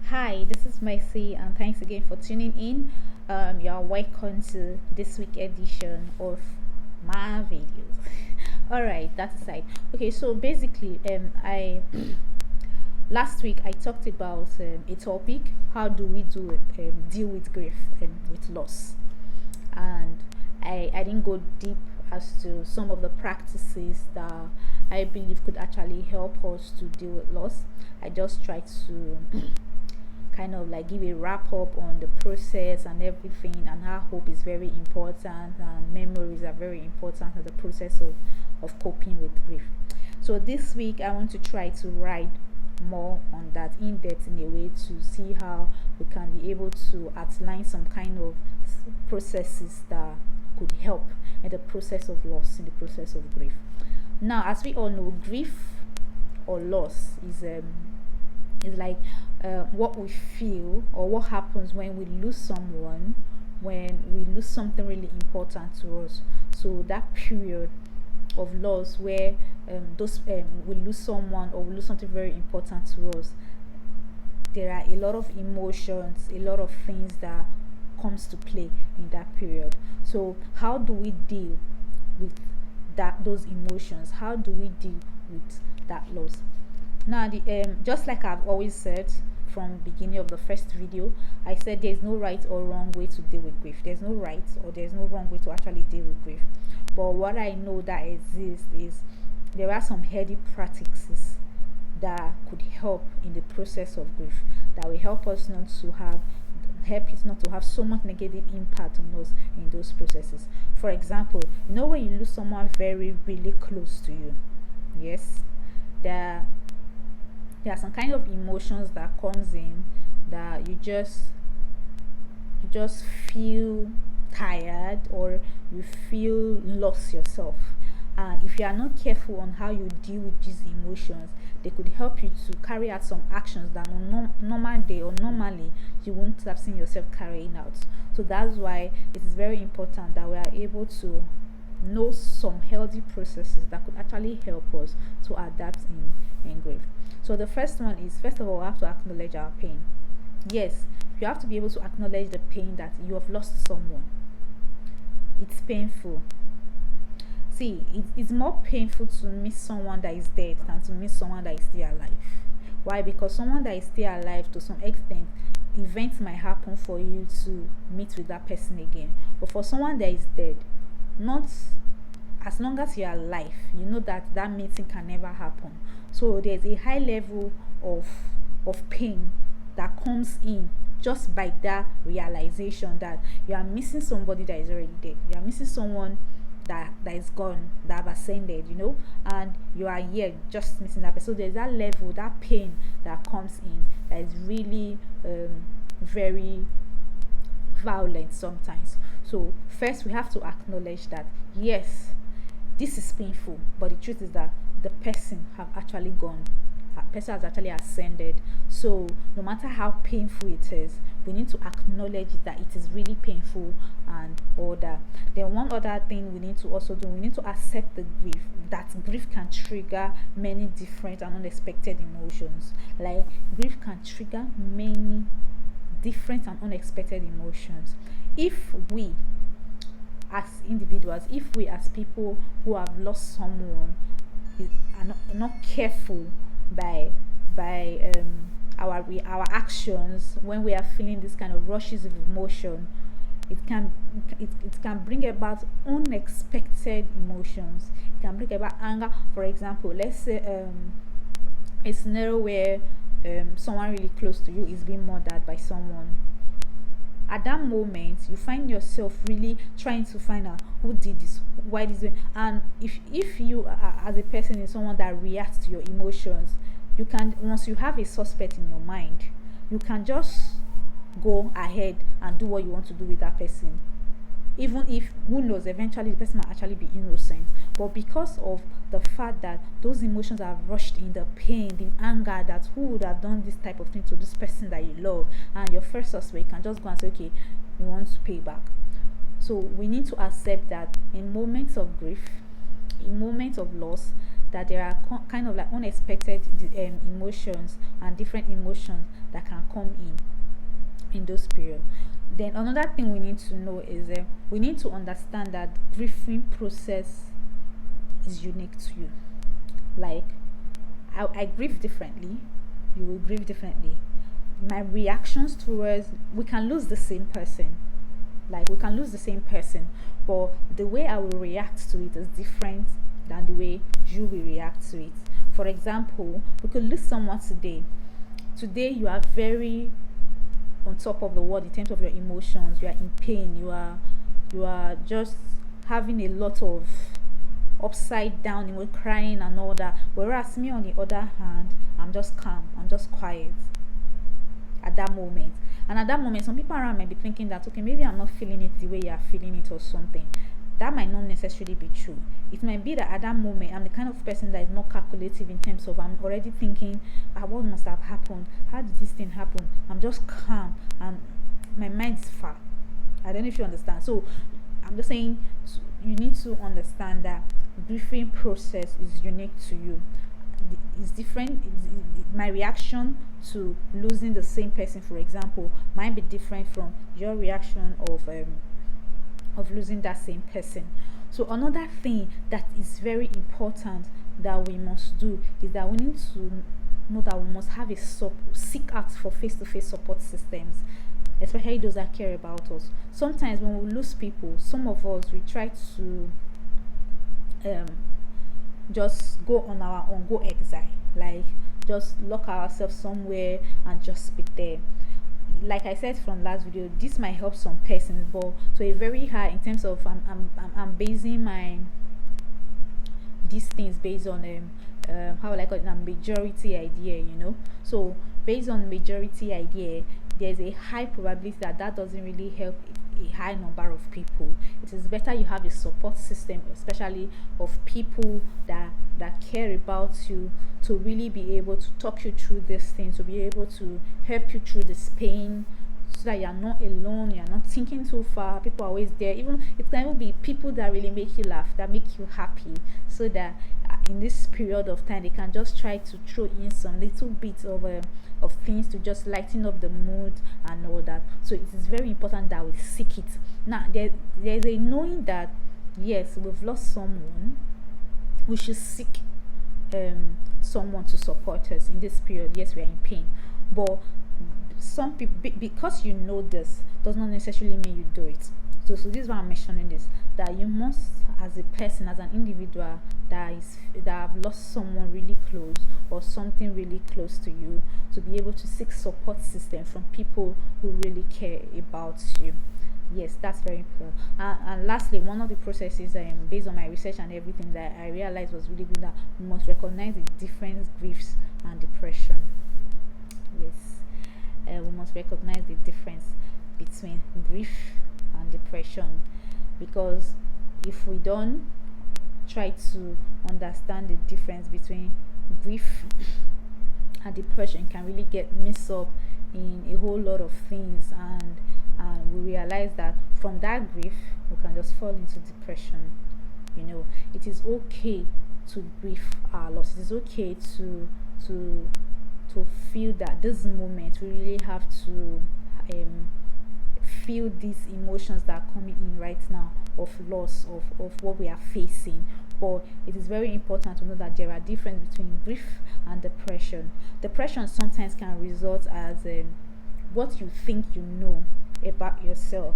Hi, this is Mercy, and thanks again for tuning in. You're welcome to this week edition of my videos. All right, that's aside. Okay, so basically, I last week I talked about a topic: how do we deal with grief and with loss? And I didn't go deep as to some of the practices that I believe could actually help us to deal with loss. I just tried to kind of like give a wrap up on the process and everything, and how hope is very important and memories are very important in the process of coping with grief. So this week I want to try to write more on that in depth in a way to see how we can be able to outline some kind of processes that could help in the process of loss, in the process of grief. Now, as we all know, grief or loss is like what we feel or what happens when we lose someone, when we lose something really important to us. So that period of loss where those we lose someone or we lose something very important to us, there are a lot of emotions, a lot of things that comes to play in that period. So how do we deal with that those emotions? How do we deal with that loss? Now, the just like I've always said from beginning of the first video, I said there's no right or wrong way to deal with grief. There's no right or there's no wrong way to actually deal with grief. But what I know that exists is there are some healthy practices that could help in the process of grief, that will help it not to have so much negative impact on us in those processes. For example, when you lose someone very really close to you, yes, there there are some kind of emotions that comes in, that you just feel tired, or you feel lost yourself. And if you are not careful on how you deal with these emotions, they could help you to carry out some actions that on normal day or normally you wouldn't have seen yourself carrying out. So that's why it is very important that we are able to know some healthy processes that could actually help us to adapt in grief. So the first one is, first of all, we have to acknowledge our pain. Yes, you have to be able to acknowledge the pain that you have lost someone. It's painful. See, it's more painful to miss someone that is dead than to miss someone that is still alive. Why? Because someone that is still alive, to some extent, events might happen for you to meet with that person again. But for someone that is dead, not as long as you are alive, you know that that meeting can never happen. So there's a high level of pain that comes in just by that realization that you are missing somebody that is already dead. You are missing someone that is gone, that have ascended, and you are here just missing that person. So there's that level, that pain that comes in, that is really very violent sometimes. So first we have to acknowledge that yes, this is painful, but the truth is that the person have actually gone, a person has actually ascended. So no matter how painful it is, we need to acknowledge that it is really painful and all that. Then one other thing we need to also do, we need to accept the grief, that grief can trigger many different and unexpected emotions. Like, grief can trigger many different and unexpected emotions. If we as individuals, if we as people who have lost someone are not careful by our actions, when we are feeling this kind of rushes of emotion, it can bring about unexpected emotions. It can bring about anger. For example, let's say a scenario where someone really close to you is being murdered by someone. At that moment, you find yourself really trying to find out who did this, why this way. And if you as a person is someone that reacts to your emotions, you can, once you have a suspect in your mind, you can just go ahead and do what you want to do with that person, even if, who knows, eventually the person might actually be innocent. But because of the fact that those emotions are rushed in, the pain, the anger, that who would have done this type of thing to this person that you love, and your first suspect, you can just go and say, okay, you want to pay back. So we need to accept that in moments of grief, in moments of loss, that there are kind of like unexpected emotions and different emotions that can come in those periods. Then another thing we need to know is we need to understand that grieving process is unique to you. Like I grieve differently, you will grieve differently. My reactions towards, we can lose the same person, like we can lose the same person, but the way I will react to it is different than the way you will react to it. For example, we could lose someone today you are very on top of the world in terms of your emotions, you are in pain, you are just having a lot of upside down, you were crying and all that. Whereas me, on the other hand, I'm just calm, I'm just quiet at that moment. And at that moment, some people around might be thinking that, okay, maybe I'm not feeling it the way you are feeling it or something. That might not necessarily be true. It might be that at that moment, I'm the kind of person that is more calculative in terms of, I'm already thinking, what must have happened? How did this thing happen? I'm just calm and my mind's far. I don't know if you understand. So I'm just saying, you need to understand that grieving process is unique to you. It's different. My reaction to losing the same person, for example, might be different from your reaction of losing that same person. So another thing that is very important that we must do is that we need to know that we must have seek out for face-to-face support systems, especially those that care about us. Sometimes when we lose people, some of us, we try to just go on our own, go exile, like just lock ourselves somewhere and just be there. Like I said from last video, this might help some persons, but to a very high, in terms of I'm basing my these things based on how will I call it, a majority idea, So based on majority idea, there's a high probability that doesn't really help a high number of people. It is better you have a support system, especially of people that care about you, to really be able to talk you through this thing, to be able to help you through this pain, so that you're not alone, you're not thinking too far. People are always there. Even it can even be people that really make you laugh, that make you happy, so that in this period of time they can just try to throw in some little bits of things to just lighten up the mood and all that. So it is very important that we seek it. Now there's a knowing that yes, we've lost someone, we should seek someone to support us in this period. Yes, we are in pain, but some people, because you know this, does not necessarily mean you do it. So this is why I'm mentioning this, that you must, as a person, as an individual that have lost someone really close or something really close to you, to be able to seek support system from people who really care about you. Yes, that's very important. And lastly, one of the processes, based on my research and everything, that I realized was really good, that we must recognize the difference griefs and depression. Yes, we must recognize the difference between grief and depression, because if we don't try to understand the difference between grief and depression, can really get mixed up in a whole lot of things, and we realize that from that grief we can just fall into depression. It is okay to grieve our loss. It is okay to feel that this moment we really have to feel these emotions that are coming in right now, of loss, of what we are facing. But it is very important to know that there are differences between grief and depression. Depression sometimes can result as what you think you know about yourself.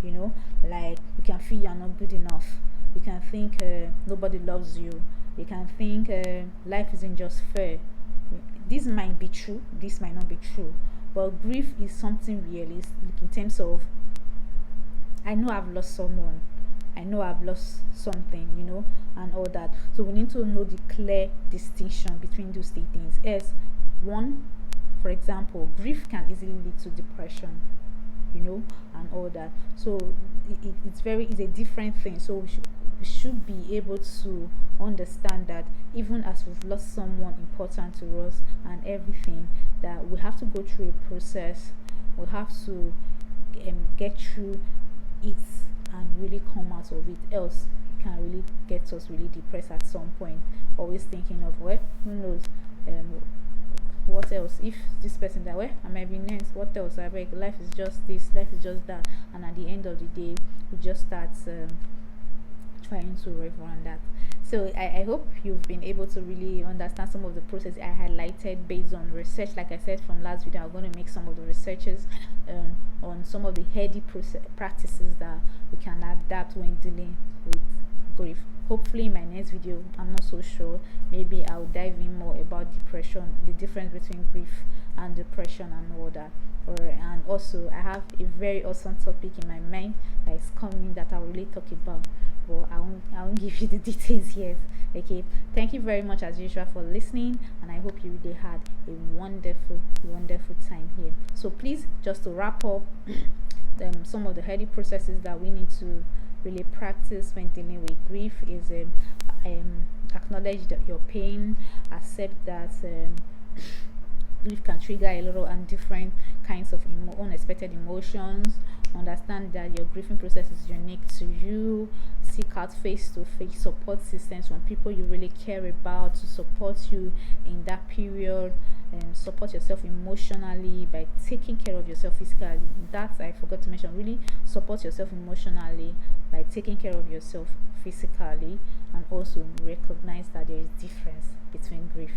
Like you can feel you are not good enough, you can think nobody loves you, you can think life isn't just fair. This might be true, this might not be true, but grief is something realistic in terms of, I know I've lost someone, I know I've lost something, and all that. So we need to know the clear distinction between those three things. As one, for example, grief can easily lead to depression, and all that. So it's a different thing. So we should be able to understand that even as we've lost someone important to us and everything, that we have to go through a process, we have to get through it and really come out of it, else can really get us really depressed at some point, always thinking of, well, who knows, what else if this person that way I might be next, what else, I beg, life is just this, life is just that. And at the end of the day, we just start trying to revel on that. So I hope you've been able to really understand some of the process I highlighted based on research. Like I said from last video, I'm going to make some of the researches on some of the heady practices that we can adapt when dealing with grief. Hopefully in my next video, I'm not so sure, maybe I'll dive in more about depression, the difference between grief and depression and all that. And also I have a very awesome topic in my mind that is coming that I'll really talk about, but I won't give you the details yet. Okay, thank you very much as usual for listening, and I hope you really had a wonderful time here. So please, just to wrap up, some of the heady processes that we need to really practice when dealing with grief is acknowledge your pain, accept that grief can trigger a lot and different kinds of unexpected emotions. Understand that your grieving process is unique to you. Seek out face-to-face support systems from people you really care about to support you in that period, and support yourself emotionally by taking care of yourself physically. That I forgot to mention. Really support yourself emotionally by taking care of yourself physically, and also recognize that there is difference between grief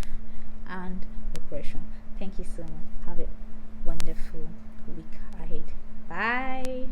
and depression. Thank you so much. Have a wonderful week ahead. Bye.